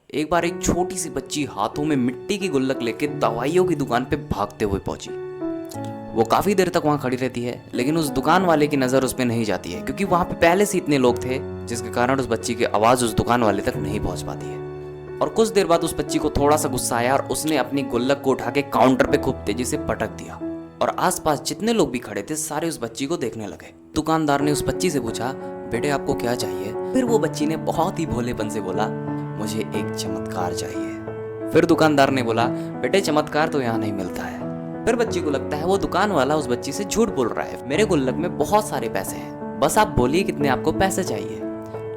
एक बार एक छोटी सी बच्ची हाथों में मिट्टी की गुल्लक लेके दवाइयों की दुकान पे भागते हुए पहुंची। वो काफी देर तक वहां खड़ी रहती है, लेकिन उस दुकान वाले की नजर उस पर नहीं जाती है, क्योंकि वहां पे पहले से इतने लोग थे, जिसके कारण उस बच्ची की आवाज उस दुकान वाले तक नहीं पहुंच पाती है। और कुछ देर बाद उस बच्ची को थोड़ा सा गुस्सा आया और उसने अपनी गुल्लक को उठा के काउंटर पे खूब तेजी से पटक दिया। और आसपास जितने लोग भी खड़े थे सारे उस बच्ची को देखने लगे। दुकानदार ने उस बच्ची से पूछा, बेटे आपको क्या चाहिए? फिर वो बच्ची ने बहुत ही भोलेपन से बोला, मुझे एक चमत्कार चाहिए। फिर दुकानदार ने बोला, बेटे चमत्कार तो यहाँ नहीं मिलता है। फिर बच्ची को लगता है वो दुकान वाला उस बच्ची से झूठ बोल रहा है। मेरे गुल्लक में बहुत सारे पैसे हैं, बस आप बोलिए कितने आपको पैसे चाहिए,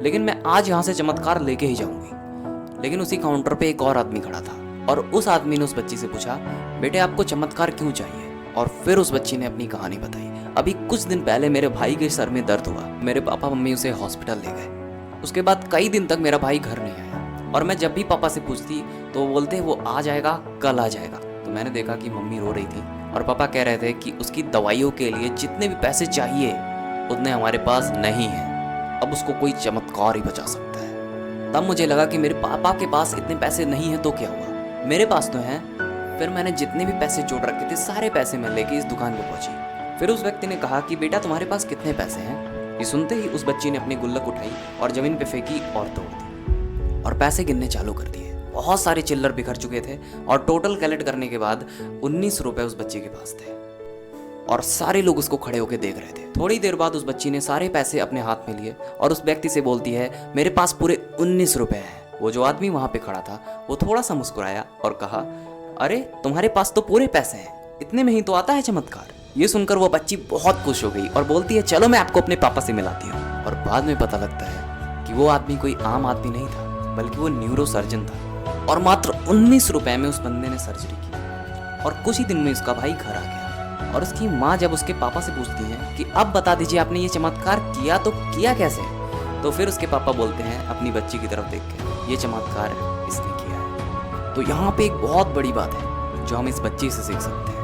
लेकिन मैं आज यहाँ से चमत्कार लेके ही जाऊंगी। लेकिन उसी काउंटर पे एक और आदमी खड़ा था और उस आदमी ने उस बच्ची से पूछा, बेटे आपको चमत्कार क्यों चाहिए? और फिर उस बच्ची ने अपनी कहानी बताई। अभी कुछ दिन पहले मेरे भाई के सर में दर्द हुआ, मेरे पापा मम्मी उसे हॉस्पिटल ले गए। उसके बाद कई दिन तक मेरा भाई घर नहीं आया और मैं जब भी पापा से पूछती तो वो बोलते वो आ जाएगा, कल आ जाएगा। तो मैंने देखा कि मम्मी रो रही थी और पापा कह रहे थे कि उसकी दवाइयों के लिए जितने भी पैसे चाहिए उतने हमारे पास नहीं है, अब उसको कोई चमत्कार ही बचा सकता है। तब मुझे लगा कि मेरे पापा के पास इतने पैसे नहीं है तो क्या हुआ, मेरे पास तो हैं। फिर मैंने जितने भी पैसे जोड़ रखे थे सारे पैसे मैं लेके इस दुकान पे पहुंची। फिर उस व्यक्ति ने कहा कि बेटा तुम्हारे पास कितने पैसे हैं? ये सुनते ही उस बच्ची ने अपनी गुल्लक उठाई और जमीन पे फेंकी और तोड़ दी और पैसे गिनने चालू कर दिए। बहुत सारे चिल्लर बिखर चुके थे और टोटल कलेक्ट करने के बाद 19 रुपए उस बच्ची के पास थे और सारे लोग उसको खड़े होकर देख रहे थे। थोड़ी देर बाद उस बच्ची ने सारे पैसे अपने हाथ में लिए और उस व्यक्ति से बोलती है, मेरे पास पूरे 19 रुपए हैं। वो जो आदमी वहां पे खड़ा था वो थोड़ा सा मुस्कुराया और कहा, अरे तुम्हारे पास तो पूरे पैसे हैं, इतने में ही तो आता है चमत्कार। ये सुनकर वो बच्ची बहुत खुश हो गई और बोलती है, चलो मैं आपको अपने पापा से मिलाती हूँ। और बाद में पता लगता है कि वो आदमी कोई आम आदमी नहीं था, बल्कि वो न्यूरो सर्जन था और मात्र 19 रुपए में उस बंदे ने सर्जरी की और कुछ ही दिन में उसका भाई घर आ गया। और उसकी माँ जब उसके पापा से पूछती है कि अब बता दीजिए आपने ये चमत्कार किया तो किया कैसे, तो फिर उसके पापा बोलते हैं अपनी बच्ची की तरफ देख के, ये चमत्कार इसने किया है। तो यहाँ पे एक बहुत बड़ी बात है जो हम इस बच्ची से सीख सकते हैं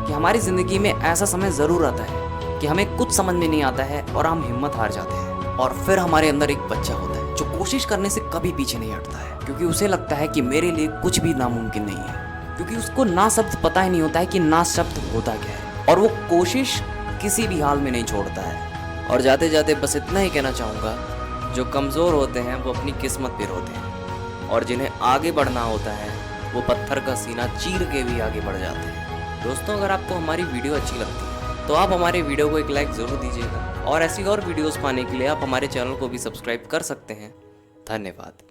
कि हमारी जिंदगी में ऐसा समय जरूर आता है कि हमें कुछ समझ में नहीं आता है और हम हिम्मत हार जाते हैं, और फिर हमारे अंदर एक बच्चा होता है जो कोशिश करने से कभी पीछे नहीं हटता है, क्योंकि उसे लगता है कि मेरे लिए कुछ भी नामुमकिन नहीं है, क्योंकि उसको ना शब्द पता ही नहीं होता है कि ना शब्द होता क्या है, और वो कोशिश किसी भी हाल में नहीं छोड़ता है। और जाते जाते बस इतना ही कहना चाहूँगा, जो कमज़ोर होते हैं वो अपनी किस्मत पे रोते हैं, और जिन्हें आगे बढ़ना होता है वो पत्थर का सीना चीर के भी आगे बढ़ जाते हैं। दोस्तों, अगर आपको हमारी वीडियो अच्छी लगती है तो आप हमारे वीडियो को एक लाइक ज़रूर दीजिएगा, और ऐसी और वीडियोस पाने के लिए आप हमारे चैनल को भी सब्सक्राइब कर सकते हैं। धन्यवाद।